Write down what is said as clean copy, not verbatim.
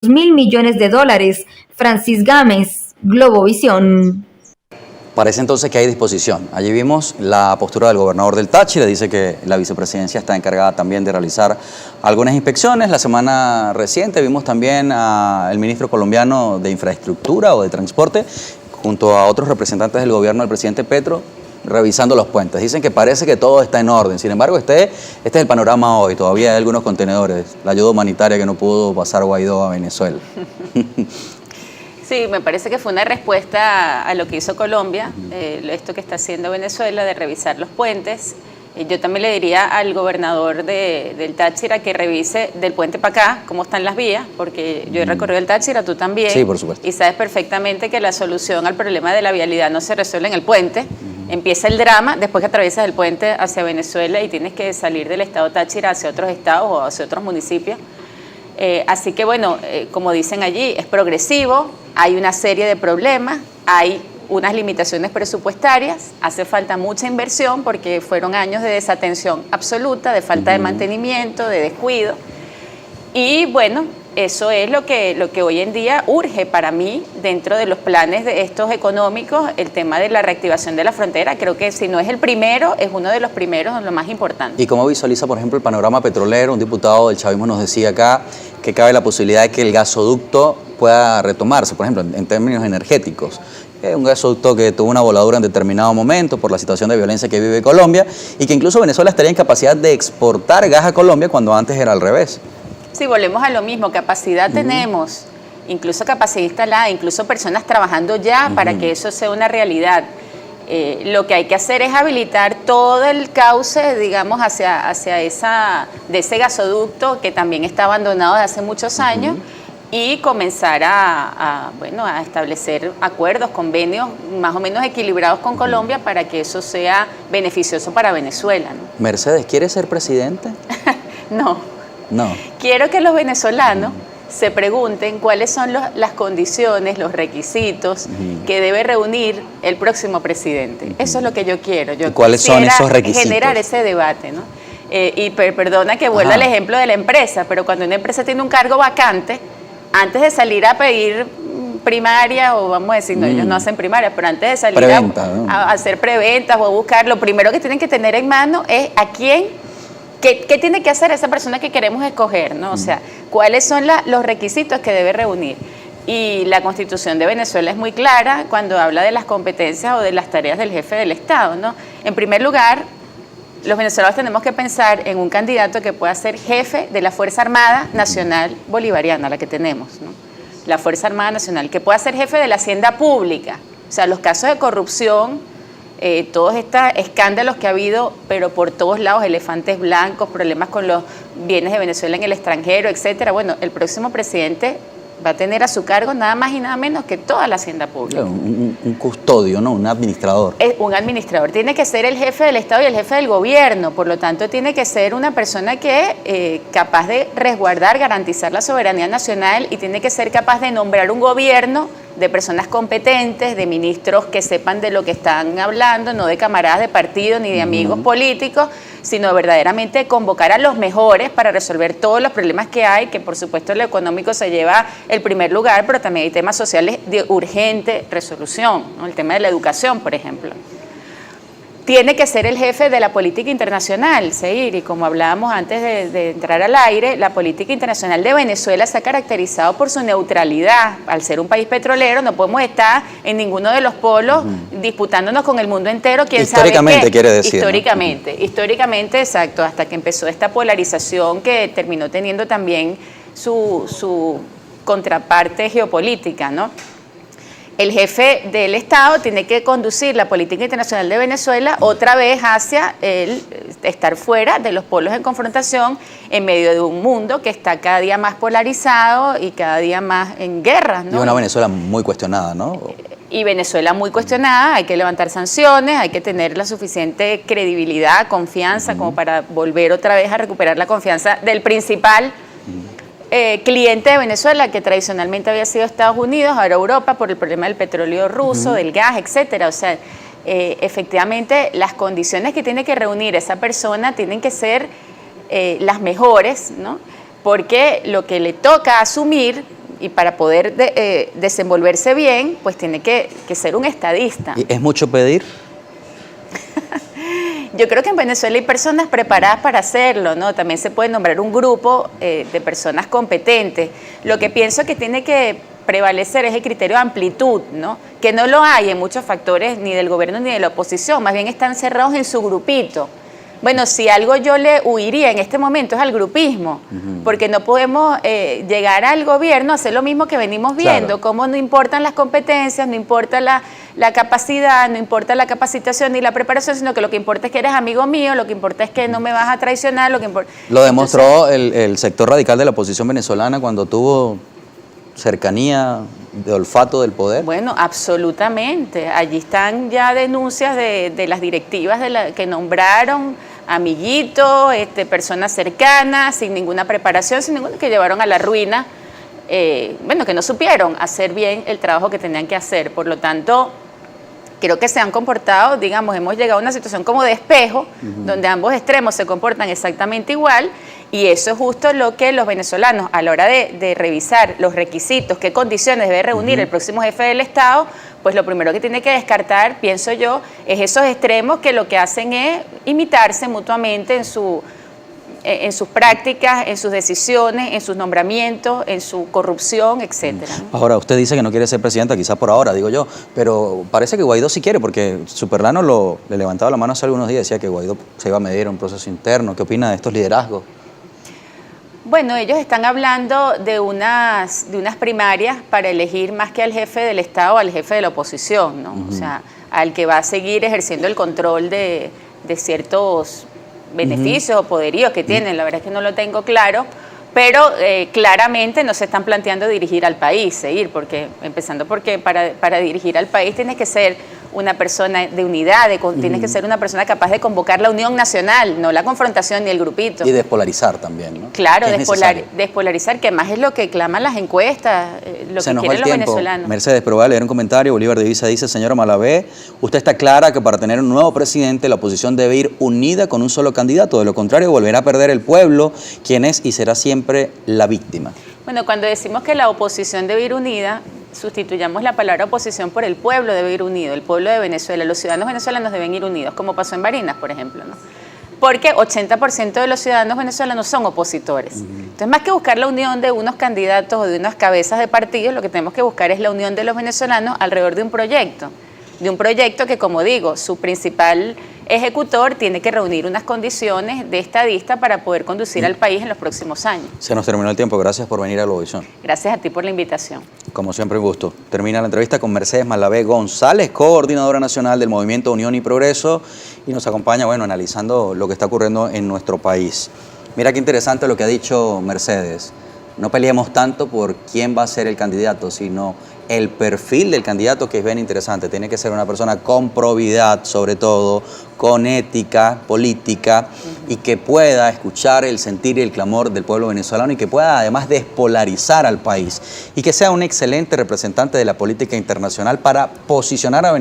$2.000 millones. Francis Gámez, Globovisión. Parece entonces que hay disposición. Allí vimos la postura del gobernador del Táchira, dice que la vicepresidencia está encargada también de realizar algunas inspecciones. La semana reciente vimos también al ministro colombiano de Infraestructura o de Transporte, junto a otros representantes del gobierno del presidente Petro, revisando los puentes. Dicen que parece que todo está en orden. Sin embargo, este es el panorama hoy. Todavía hay algunos contenedores, la ayuda humanitaria que no pudo pasar Guaidó a Venezuela. Sí, me parece que fue una respuesta a lo que hizo Colombia, esto que está haciendo Venezuela de revisar los puentes. Yo también le diría al gobernador del Táchira que revise del puente para acá cómo están las vías, porque yo he recorrido el Táchira, tú también. Sí, por supuesto. Y sabes perfectamente que la solución al problema de la vialidad no se resuelve en el puente. Empieza el drama después que atraviesas el puente hacia Venezuela y tienes que salir del estado Táchira hacia otros estados o hacia otros municipios. Así que bueno, como dicen allí, es progresivo, hay una serie de problemas, hay unas limitaciones presupuestarias, hace falta mucha inversión porque fueron años de desatención absoluta, de falta de mantenimiento, de descuido. Y bueno, eso es lo que hoy en día urge para mí dentro de los planes de estos económicos, el tema de la reactivación de la frontera. Creo que si no es el primero, es uno de los primeros, lo más importante. ¿Y cómo visualiza, por ejemplo, el panorama petrolero? Un diputado del chavismo nos decía acá que cabe la posibilidad de que el gasoducto pueda retomarse, por ejemplo, en términos energéticos. Un gasoducto que tuvo una voladura en determinado momento por la situación de violencia que vive Colombia y que incluso Venezuela estaría en capacidad de exportar gas a Colombia cuando antes era al revés. Sí, volvemos a lo mismo, capacidad tenemos, incluso capacidad instalada, incluso personas trabajando ya para que eso sea una realidad. Lo que hay que hacer es habilitar todo el cauce, digamos, hacia ese gasoducto que también está abandonado desde hace muchos años y comenzar a establecer acuerdos, convenios más o menos equilibrados con Colombia para que eso sea beneficioso para Venezuela, ¿no? Mercedes, ¿quiere ser presidente? No. No. Quiero que los venezolanos se pregunten cuáles son las condiciones, los requisitos que debe reunir el próximo presidente. Eso es lo que yo quiero. Yo ¿Cuáles son esos requisitos? Generar ese debate, ¿no? Perdona que vuelva al ejemplo de la empresa, pero cuando una empresa tiene un cargo vacante, antes de salir a pedir primaria, o vamos a decir, no, ellos no hacen primaria, pero antes de salir a hacer preventas o a buscar, lo primero que tienen que tener en mano es a quién. ¿Qué tiene que hacer esa persona que queremos escoger, ¿no? O sea, ¿cuáles son los requisitos que debe reunir? Y la Constitución de Venezuela es muy clara cuando habla de las competencias o de las tareas del jefe del Estado, ¿no? En primer lugar, los venezolanos tenemos que pensar en un candidato que pueda ser jefe de la Fuerza Armada Nacional Bolivariana, la que tenemos, ¿no? La Fuerza Armada Nacional, que pueda ser jefe de la Hacienda Pública. O sea, los casos de corrupción, todos estos escándalos que ha habido, pero por todos lados, elefantes blancos, problemas con los bienes de Venezuela en el extranjero, etcétera. Bueno, el próximo presidente va a tener a su cargo nada más y nada menos que toda la hacienda pública. Un custodio, ¿no? Un administrador. Es un administrador. Tiene que ser el jefe del Estado y el jefe del gobierno. Por lo tanto, tiene que ser una persona que capaz de resguardar, garantizar la soberanía nacional y tiene que ser capaz de nombrar un gobierno de personas competentes, de ministros que sepan de lo que están hablando, no de camaradas de partido ni de amigos políticos, sino verdaderamente convocar a los mejores para resolver todos los problemas que hay, que por supuesto lo económico se lleva el primer lugar, pero también hay temas sociales de urgente resolución, ¿no? El tema de la educación, por ejemplo. Tiene que ser el jefe de la política internacional, Seir, y como hablábamos antes de entrar al aire, la política internacional de Venezuela se ha caracterizado por su neutralidad. Al ser un país petrolero no podemos estar en ninguno de los polos disputándonos con el mundo entero, quién sabe qué. Históricamente quiere decir. Históricamente, exacto, hasta que empezó esta polarización que terminó teniendo también su contraparte geopolítica, ¿no? El jefe del Estado tiene que conducir la política internacional de Venezuela otra vez hacia el estar fuera de los polos en confrontación en medio de un mundo que está cada día más polarizado y cada día más en guerra, ¿no? Y una Venezuela muy cuestionada, ¿no? Y Venezuela muy cuestionada, hay que levantar sanciones, hay que tener la suficiente credibilidad, confianza, como para volver otra vez a recuperar la confianza del principal cliente de Venezuela, que tradicionalmente había sido Estados Unidos, ahora Europa, por el problema del petróleo ruso, del gas, etcétera. O sea, efectivamente, las condiciones que tiene que reunir esa persona tienen que ser las mejores, ¿no? Porque lo que le toca asumir y para poder desenvolverse bien, pues tiene que ser un estadista. ¿Y es mucho pedir? Yo creo que en Venezuela hay personas preparadas para hacerlo, ¿no? También se puede nombrar un grupo de personas competentes. Lo que pienso que tiene que prevalecer es el criterio de amplitud, ¿no? Que no lo hay en muchos factores ni del gobierno ni de la oposición, más bien están cerrados en su grupito. Bueno, si algo yo le huiría en este momento es al grupismo, porque no podemos llegar al gobierno a hacer lo mismo que venimos viendo, Claro. como no importan las competencias, no importa la capacidad, no importa la capacitación ni la preparación, sino que lo que importa es que eres amigo mío, lo que importa es que no me vas a traicionar, lo que importa... Lo demostró el sector radical de la oposición venezolana cuando tuvo cercanía de olfato del poder. Bueno, absolutamente. Allí están ya denuncias de las directivas que nombraron amiguitos, personas cercanas, sin ninguna preparación, sin ninguna, que llevaron a la ruina, bueno, que no supieron hacer bien el trabajo que tenían que hacer. Por lo tanto, creo que se han comportado, digamos, hemos llegado a una situación como de espejo, donde ambos extremos se comportan exactamente igual, y eso es justo lo que los venezolanos, a la hora de revisar los requisitos, qué condiciones debe reunir el próximo jefe del Estado, pues lo primero que tiene que descartar, pienso yo, es esos extremos que lo que hacen es imitarse mutuamente en sus prácticas, en sus decisiones, en sus nombramientos, en su corrupción, etcétera, ¿no? Ahora, usted dice que no quiere ser presidenta, quizás por ahora, digo yo, pero parece que Guaidó sí quiere, porque Superlano le levantaba la mano hace algunos días, decía que Guaidó se iba a medir a un proceso interno. ¿Qué opina de estos liderazgos? Bueno, ellos están hablando de unas primarias para elegir más que al jefe del Estado, al jefe de la oposición, ¿no? O sea, al que va a seguir ejerciendo el control de ciertos beneficios o poderíos que tienen. La verdad es que no lo tengo claro, pero claramente no se están planteando dirigir al país, porque para dirigir al país tienes que ser una persona de unidad, tienes que ser una persona capaz de convocar la unión nacional, no la confrontación ni el grupito. Y despolarizar también, ¿no? Claro, Es necesario. despolarizar, que más es lo que claman las encuestas, lo Se que nos va quieren el los tiempo. venezolanos. Mercedes, pero voy a leer un comentario. Bolívar de Visa dice: señora Malavé, usted está clara que para tener un nuevo presidente la oposición debe ir unida con un solo candidato. De lo contrario, volverá a perder el pueblo, quien es y será siempre la víctima. Bueno, cuando decimos que la oposición debe ir unida, sustituyamos la palabra oposición por el pueblo debe ir unido, el pueblo de Venezuela, los ciudadanos venezolanos deben ir unidos, como pasó en Barinas, por ejemplo, ¿no? Porque 80% de los ciudadanos venezolanos son opositores. Entonces, más que buscar la unión de unos candidatos o de unas cabezas de partidos, lo que tenemos que buscar es la unión de los venezolanos alrededor de un proyecto que, como digo, su principal ejecutor tiene que reunir unas condiciones de estadista para poder conducir al país en los próximos años. Se nos terminó el tiempo. Gracias por venir a Globovisión. Gracias a ti por la invitación. Como siempre, un gusto. Termina la entrevista con Mercedes Malavé González, coordinadora nacional del Movimiento Unión y Progreso, y nos acompaña, bueno, analizando lo que está ocurriendo en nuestro país. Mira qué interesante lo que ha dicho Mercedes. No peleemos tanto por quién va a ser el candidato, sino el perfil del candidato, que es bien interesante. Tiene que ser una persona con probidad, sobre todo, con ética política, y que pueda escuchar el sentir y el clamor del pueblo venezolano, y que pueda además despolarizar al país, y que sea un excelente representante de la política internacional para posicionar a Venezuela